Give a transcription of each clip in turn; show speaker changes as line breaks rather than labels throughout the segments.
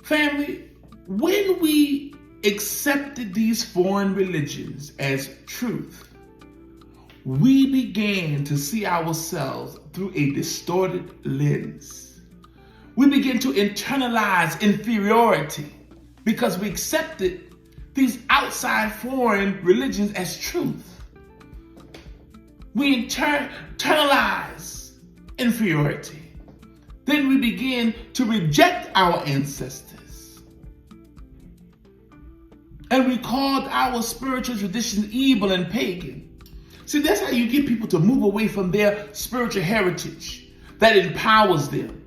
Family, when we accepted these foreign religions as truth, we began to see ourselves through a distorted lens. We began to internalize inferiority because we accepted these outside foreign religions as truth. We internalize inferiority. Then we begin to reject our ancestors. And we called our spiritual traditions evil and pagan. See, that's how you get people to move away from their spiritual heritage that empowers them.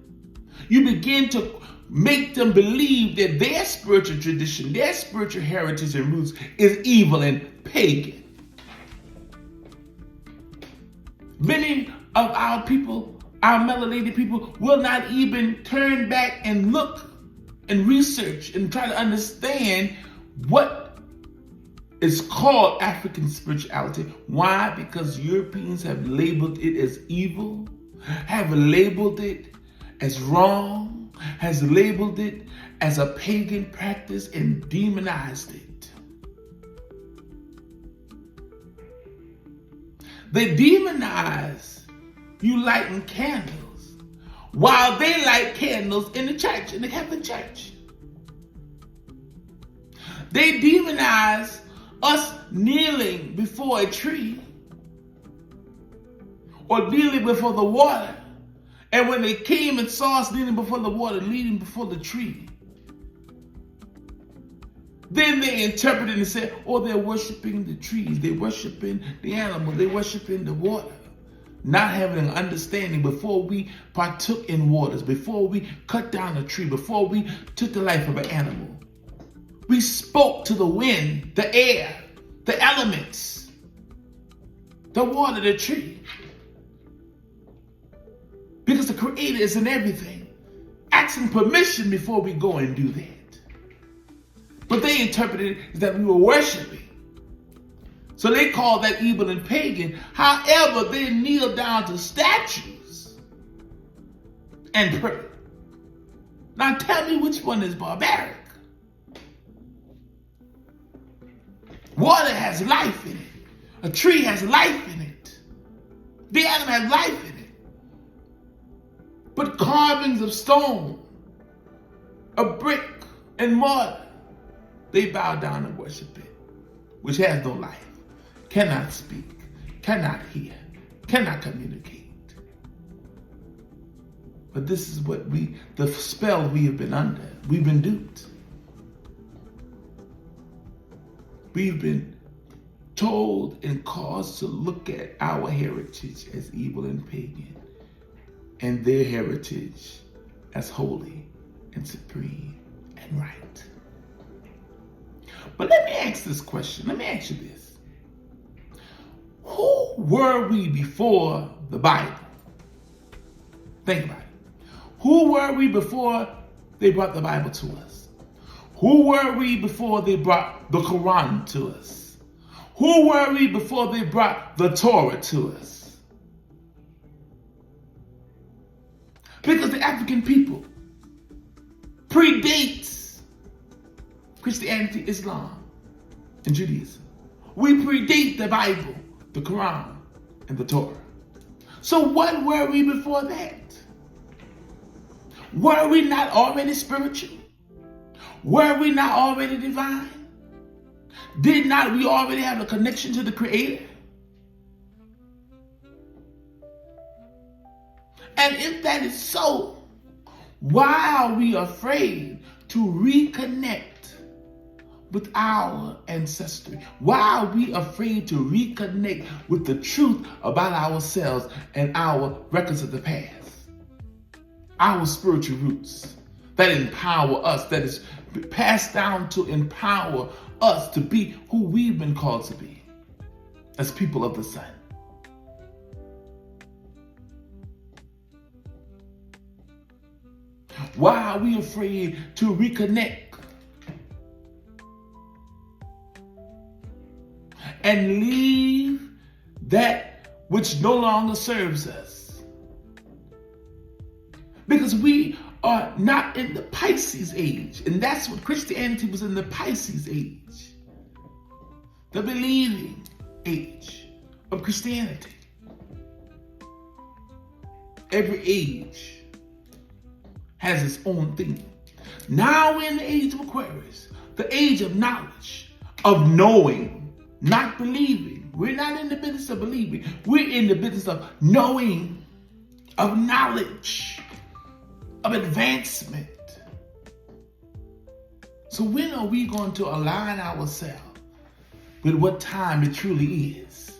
You begin to make them believe that their spiritual tradition, their spiritual heritage and roots is evil and pagan. Many of our people, our melanated people, will not even turn back and look and research and try to understand what is called African spirituality. Why? Because Europeans have labeled it as evil, have labeled it as wrong, has labeled it as a pagan practice and demonized it. They demonize you lighting candles while they light candles in the church, in the Catholic Church. They demonize us kneeling before a tree or kneeling before the water. And when they came and saw us kneeling before the water, kneeling before the tree, then they interpreted and said, oh, they're worshiping the trees, they're worshiping the animal, they're worshiping the water. Not having an understanding before we partook in waters, before we cut down a tree, before we took the life of an animal. We spoke to the wind, the air, the elements, the water, the tree. Because the Creator is in everything. Asking permission before we go and do that. But they interpreted it as that we were worshiping. So they call that evil and pagan. However, they kneel down to statues and pray. Now tell me which one is barbaric. Water has life in it. A tree has life in it. The animal has life in it. But carvings of stone, of brick and mortar, they bow down and worship it, which has no life, cannot speak, cannot hear, cannot communicate. But this is what the spell we have been under. We've been duped. We've been told and caused to look at our heritage as evil and pagan, and their heritage as holy and supreme and right. But let me ask this question. Let me ask you this. Who were we before the Bible? Think about it. Who were we before they brought the Bible to us? Who were we before they brought the Quran to us? Who were we before they brought the Torah to us? Because the African people predates Christianity, Islam, and Judaism. We predate the Bible, the Quran, and the Torah. So what were we before that? Were we not already spiritual? Were we not already divine? Did not we already have a connection to the Creator? And if that is so, why are we afraid to reconnect with our ancestry? Why are we afraid to reconnect with the truth about ourselves and our records of the past? Our spiritual roots that empower us, that is passed down to empower us to be who we've been called to be as people of the sun. Why are we afraid to reconnect and leave that which no longer serves us? Because we are not in the Pisces age. And that's what Christianity was, in the Pisces age. The believing age of Christianity. Every age has its own thing. Now we're in the age of Aquarius, the age of knowledge, of knowing, not believing. We're not in the business of believing. We're in the business of knowing, of knowledge, of advancement. So when are we going to align ourselves with what time it truly is?